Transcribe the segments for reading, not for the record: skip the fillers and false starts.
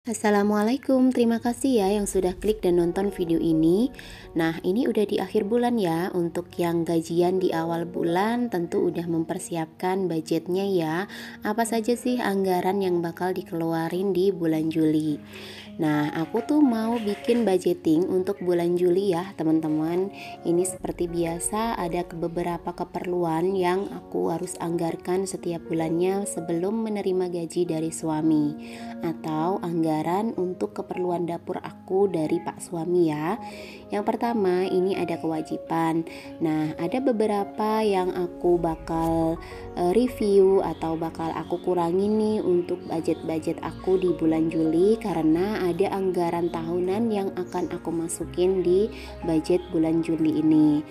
Assalamualaikum, terima kasih ya yang sudah klik dan nonton video ini. Nah, ini udah di akhir bulan ya. Untuk yang gajian di awal bulan tentu udah mempersiapkan budgetnya ya. Apa saja sih anggaran yang bakal dikeluarin di bulan Juli? Nah, aku tuh mau bikin budgeting untuk bulan Juli ya, teman-teman. Ini seperti biasa ada beberapa keperluan yang aku harus anggarkan setiap bulannya sebelum menerima gaji dari suami, atau anggaran untuk keperluan dapur aku dari Pak suami ya. Yang pertama, ini ada kewajiban. Nah, ada beberapa yang aku bakal review atau bakal aku kurangin nih untuk budget-budget aku di bulan Juli, karena ada anggaran tahunan yang akan aku masukin di budget bulan Juli ini.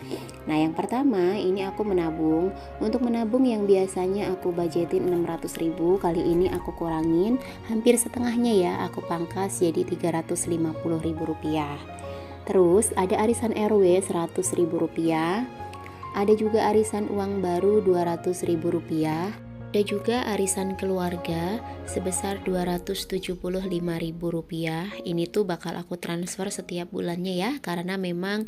Nah, yang pertama ini aku menabung. Untuk menabung yang biasanya aku budgetin 600.000, kali ini aku kurangin hampir setengahnya ya, aku pangkas jadi 350.000 rupiah. Terus ada arisan RW 100.000 rupiah, ada juga arisan uang baru 200.000 rupiah, ada juga arisan keluarga sebesar 275.000 rupiah. Ini tuh bakal aku transfer setiap bulannya ya, karena memang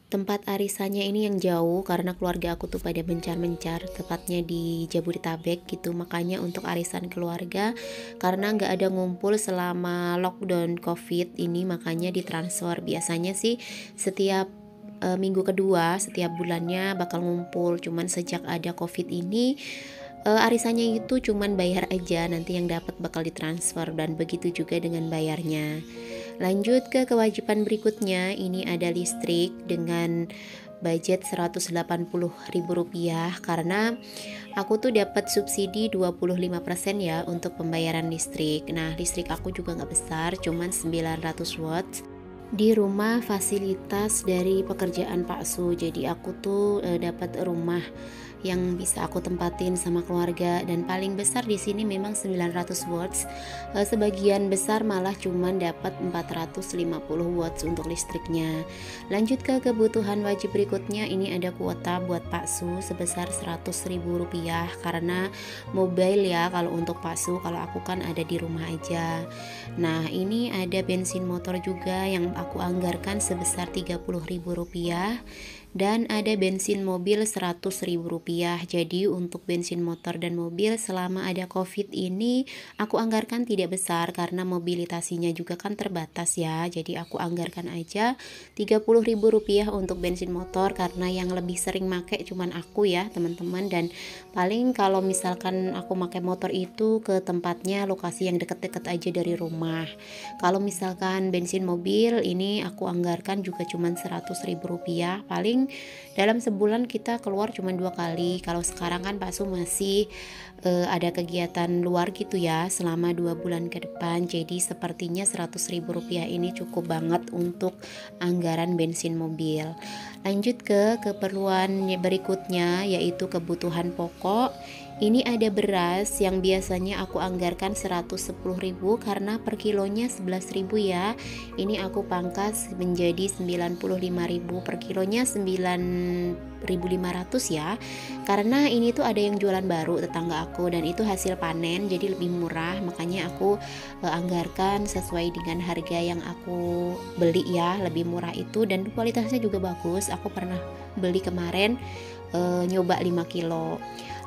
tempat arisannya ini yang jauh, karena keluarga aku tuh pada mencar-mencar, tepatnya di Jabodetabek gitu. Makanya untuk arisan keluarga, karena nggak ada ngumpul selama lockdown COVID ini, makanya ditransfer. Biasanya sih setiap minggu kedua setiap bulannya bakal ngumpul, cuman sejak ada COVID ini arisannya itu cuman bayar aja, nanti yang dapat bakal ditransfer, dan begitu juga dengan bayarnya. Lanjut ke kewajiban berikutnya, ini ada listrik dengan budget 180.000 rupiah, karena aku tuh dapat subsidi 25% ya untuk pembayaran listrik. Nah, listrik aku juga nggak besar, cuman 900 watt. Di rumah fasilitas dari pekerjaan Pak Su, jadi aku tuh dapat rumah yang bisa aku tempatin sama keluarga, dan paling besar di sini memang 900 watts. Sebagian besar malah cuman dapat 450 watts untuk listriknya. Lanjut ke kebutuhan wajib berikutnya, ini ada kuota buat Pak Su sebesar 100.000 rupiah, karena mobile ya kalau untuk Pak Su, kalau aku kan ada di rumah aja. Nah, ini ada bensin motor juga yang aku anggarkan sebesar 30.000 rupiah, dan ada bensin mobil 100.000 rupiah. Jadi untuk bensin motor dan mobil selama ada COVID ini aku anggarkan tidak besar, karena mobilitasinya juga kan terbatas ya. Jadi aku anggarkan aja 30.000 rupiah untuk bensin motor, karena yang lebih sering make cuman aku ya teman-teman. Dan paling kalau misalkan aku pakai motor itu ke tempatnya lokasi yang deket-deket aja dari rumah. Kalau misalkan bensin mobil ini aku anggarkan juga cuman 100.000 rupiah. Paling dalam sebulan kita keluar cuma 2 kali. Kalau sekarang kan Pak Su masih ada kegiatan luar gitu ya selama 2 bulan ke depan. Jadi sepertinya 100.000 rupiah ini cukup banget untuk anggaran bensin mobil. Lanjut ke keperluan berikutnya, yaitu kebutuhan pokok. Ini ada beras yang biasanya aku anggarkan 110.000, karena per kilonya 11.000 ya. Ini aku pangkas menjadi 95.000, per kilonya 9.500 ya. Karena ini tuh ada yang jualan baru tetangga aku, dan itu hasil panen jadi lebih murah, makanya aku anggarkan sesuai dengan harga yang aku beli ya, lebih murah itu, dan kualitasnya juga bagus. Aku pernah beli kemarin nyoba 5 kilo.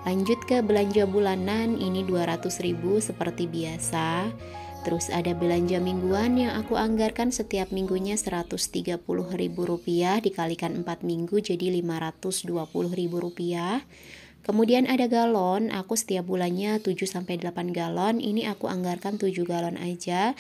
Lanjut ke belanja bulanan, ini 200.000 seperti biasa. Terus ada belanja mingguan yang aku anggarkan setiap minggunya 130.000 rupiah, dikalikan 4 minggu jadi 520.000 rupiah. Kemudian ada galon, aku setiap bulannya 7-8 galon, ini aku anggarkan 7 galon aja.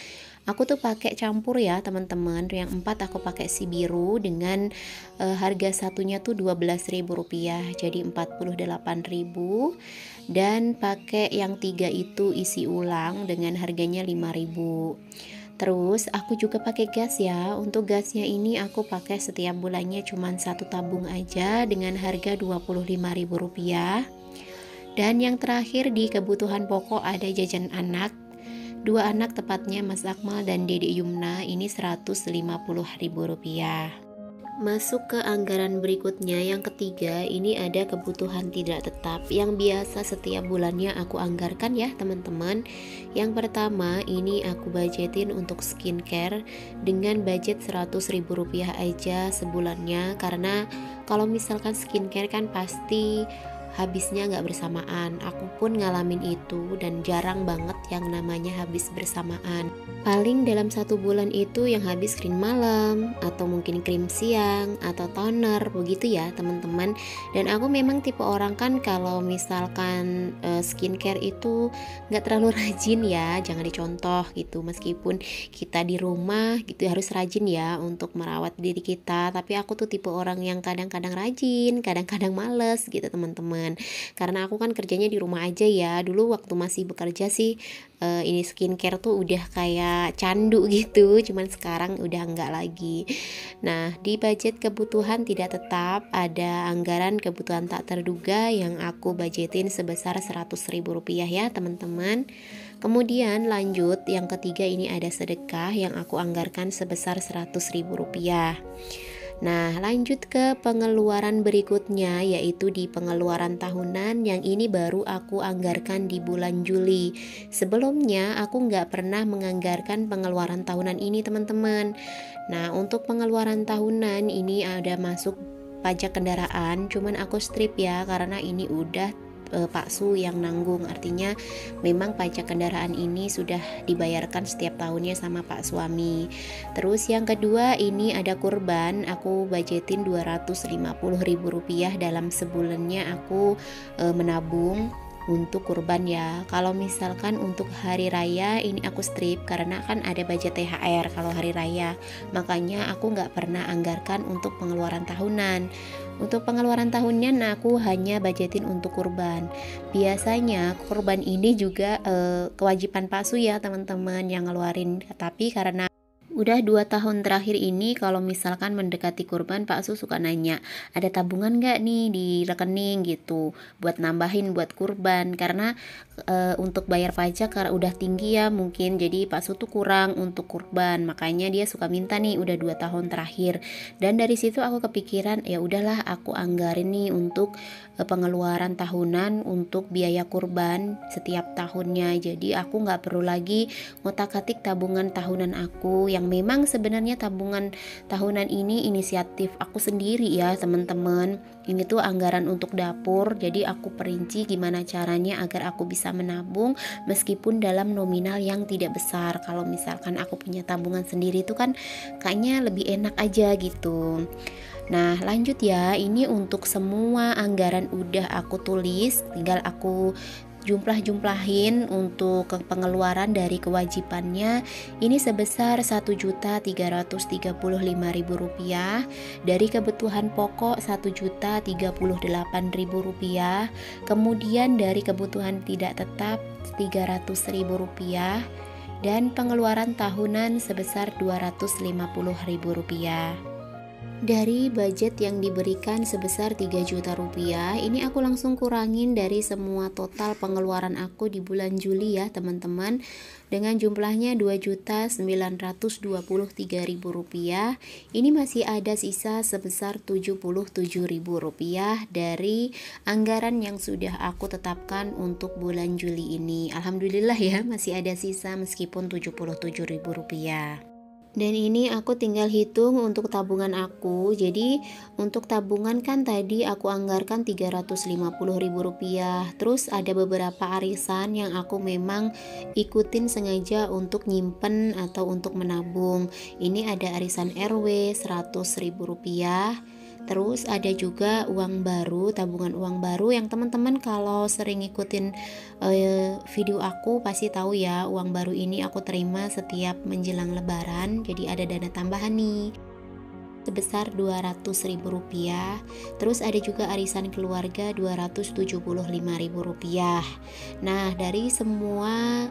Aku tuh pakai campur ya teman-teman, yang 4 aku pakai si biru dengan harga satunya tuh 12.000 rupiah, jadi 48.000. Dan pakai yang 3 itu isi ulang dengan harganya 5.000. Terus aku juga pakai gas ya. Untuk gasnya ini aku pakai setiap bulannya cuman 1 tabung aja dengan harga 25.000 rupiah. Dan yang terakhir di kebutuhan pokok ada jajan anak. 2 anak tepatnya Mas Akmal dan Dede Yumna, ini 150.000 rupiah. Masuk ke anggaran berikutnya, yang ketiga, ini ada kebutuhan tidak tetap yang biasa setiap bulannya aku anggarkan ya teman-teman. Yang pertama, ini aku budgetin untuk skincare dengan budget Rp100.000 aja sebulannya, karena kalau misalkan skincare kan pasti habisnya nggak bersamaan. Aku pun ngalamin itu dan jarang banget yang namanya habis bersamaan. Paling dalam 1 bulan itu yang habis krim malam atau mungkin krim siang atau toner begitu ya teman-teman. Dan aku memang tipe orang kan kalau misalkan skincare itu nggak terlalu rajin ya, jangan dicontoh gitu. Meskipun kita di rumah gitu harus rajin ya untuk merawat diri kita, tapi aku tuh tipe orang yang kadang-kadang rajin, kadang-kadang males gitu teman-teman. Karena aku kan kerjanya di rumah aja ya. Dulu waktu masih bekerja sih ini skincare tuh udah kayak candu gitu, cuman sekarang udah enggak lagi. Nah, di budget kebutuhan tidak tetap ada anggaran kebutuhan tak terduga yang aku budgetin sebesar Rp100.000 ya teman-teman. Kemudian lanjut, yang ketiga ini ada sedekah yang aku anggarkan sebesar Rp100.000. Nah, lanjut ke pengeluaran berikutnya, yaitu di pengeluaran tahunan yang ini baru aku anggarkan di bulan Juli. Sebelumnya aku nggak pernah menganggarkan pengeluaran tahunan ini teman-teman. Nah, untuk pengeluaran tahunan ini ada masuk pajak kendaraan, cuman aku strip ya karena ini udah Pak Su yang nanggung, artinya memang pajak kendaraan ini sudah dibayarkan setiap tahunnya sama Pak suami. Terus yang kedua ini ada kurban, aku budgetin Rp250.000 dalam sebulannya aku menabung untuk kurban ya. Kalau misalkan untuk hari raya ini aku strip karena kan ada budget THR kalau hari raya, makanya aku nggak pernah anggarkan untuk pengeluaran tahunan. Untuk pengeluaran tahunnya aku hanya budgetin untuk kurban. Biasanya kurban ini juga kewajiban Pak Su ya teman-teman yang ngeluarin, tapi karena udah 2 tahun terakhir ini kalau misalkan mendekati kurban, Pak Su suka nanya, ada tabungan nggak nih di rekening gitu buat nambahin buat kurban, karena untuk bayar pajak karena udah tinggi ya mungkin, jadi Pak Su tuh kurang untuk kurban, makanya dia suka minta nih udah 2 tahun terakhir. Dan dari situ aku kepikiran, ya udahlah aku anggarin nih untuk pengeluaran tahunan untuk biaya kurban setiap tahunnya. Jadi aku nggak perlu lagi ngotak-atik tabungan tahunan aku, yang memang sebenarnya tabungan tahunan ini inisiatif aku sendiri ya teman-teman. Ini tuh anggaran untuk dapur, jadi aku perinci gimana caranya agar aku bisa menabung meskipun dalam nominal yang tidak besar. Kalau misalkan aku punya tabungan sendiri itu kan kayaknya lebih enak aja gitu. Nah, lanjut ya, ini untuk semua anggaran udah aku tulis, tinggal aku jumlah-jumlahin untuk pengeluaran dari kewajibannya. Ini sebesar Rp1.335.000, dari kebutuhan pokok Rp1.038.000, kemudian dari kebutuhan tidak tetap Rp300.000, dan pengeluaran tahunan sebesar Rp250.000. Dari budget yang diberikan sebesar Rp3 juta, ini aku langsung kurangin dari semua total pengeluaran aku di bulan Juli ya teman-teman, dengan jumlahnya Rp2.923.000. Ini masih ada sisa sebesar Rp77.000 dari anggaran yang sudah aku tetapkan untuk bulan Juli ini. Alhamdulillah ya, masih ada sisa meskipun Rp77.000. Dan ini aku tinggal hitung untuk tabungan aku. Jadi untuk tabungan kan tadi aku anggarkan Rp350.000. Terus ada beberapa arisan yang aku memang ikutin sengaja untuk nyimpen atau untuk menabung. Ini ada arisan RW Rp100.000. Terus ada juga uang baru, tabungan uang baru yang teman-teman kalau sering ngikutin video aku pasti tahu ya, uang baru ini aku terima setiap menjelang lebaran. Jadi ada dana tambahan nih sebesar Rp200.000. Terus ada juga arisan keluarga Rp275.000. Nah, dari semua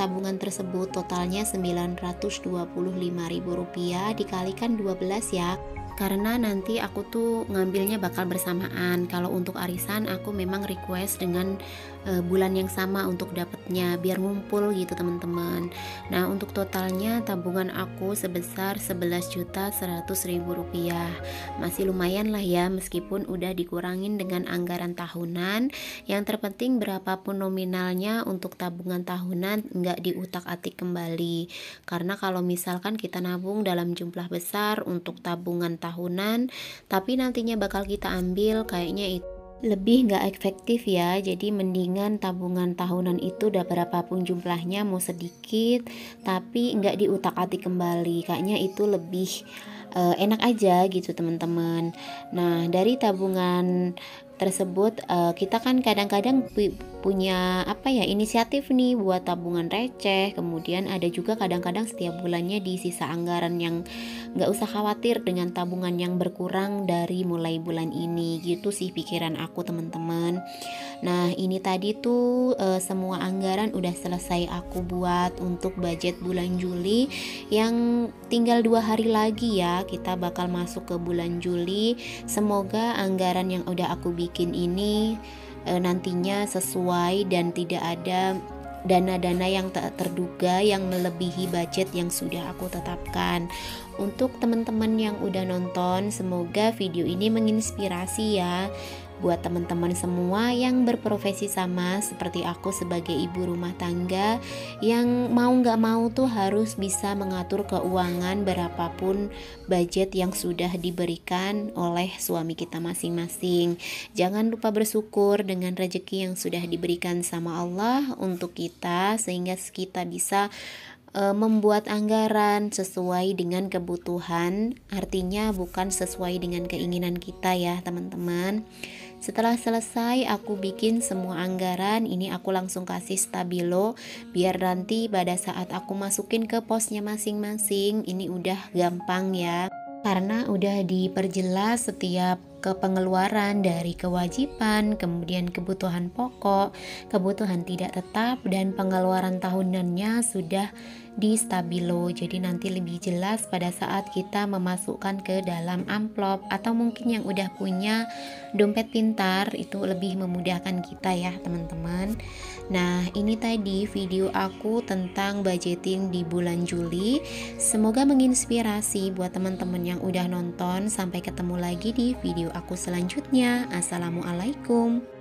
tabungan tersebut totalnya Rp925.000 dikalikan 12 ya. karena nanti aku tuh ngambilnya bakal bersamaan. Kalau untuk arisan aku memang request dengan bulan yang sama untuk dapatnya biar ngumpul gitu teman-teman. Nah, untuk totalnya tabungan aku sebesar 11.100.000 rupiah. Masih lumayan lah ya, meskipun udah dikurangin dengan anggaran tahunan. Yang terpenting berapapun nominalnya untuk tabungan tahunan nggak diutak-atik kembali. Karena kalau misalkan kita nabung dalam jumlah besar untuk tabungan tahunan, tapi nantinya bakal kita ambil, kayaknya itu lebih nggak efektif ya. Jadi mendingan tabungan tahunan itu udah berapapun jumlahnya, mau sedikit tapi nggak diutak-atik kembali, kayaknya itu lebih enak aja gitu teman-teman. Nah, dari tabungan tersebut kita kan kadang-kadang punya inisiatif nih buat tabungan receh. Kemudian ada juga kadang-kadang setiap bulannya di sisa anggaran yang nggak usah khawatir dengan tabungan yang berkurang dari mulai bulan ini, gitu sih pikiran aku teman-teman. Nah, ini tadi tuh semua anggaran udah selesai aku buat untuk budget bulan Juli, yang tinggal 2 hari lagi ya kita bakal masuk ke bulan Juli. Semoga anggaran yang udah aku bikin ini nantinya sesuai dan tidak ada dana-dana yang tak terduga yang melebihi budget yang sudah aku tetapkan. Untuk teman-teman yang udah nonton, semoga video ini menginspirasi ya buat teman-teman semua yang berprofesi sama seperti aku sebagai ibu rumah tangga, yang mau nggak mau tuh harus bisa mengatur keuangan berapapun budget yang sudah diberikan oleh suami kita masing-masing. Jangan lupa bersyukur dengan rezeki yang sudah diberikan sama Allah untuk kita, sehingga kita bisa membuat anggaran sesuai dengan kebutuhan, artinya bukan sesuai dengan keinginan kita ya teman-teman. Setelah selesai aku bikin semua anggaran, ini aku langsung kasih stabilo biar nanti pada saat aku masukin ke posnya masing-masing ini udah gampang ya, karena udah diperjelas setiap pengeluaran dari kewajiban, kemudian kebutuhan pokok, kebutuhan tidak tetap, dan pengeluaran tahunannya sudah di stabilo. Jadi nanti lebih jelas pada saat kita memasukkan ke dalam amplop, atau mungkin yang udah punya dompet pintar itu lebih memudahkan kita ya teman-teman. Nah, ini tadi video aku tentang budgeting di bulan Juli. Semoga menginspirasi buat teman-teman yang udah nonton. Sampai ketemu lagi di video aku selanjutnya. Assalamualaikum.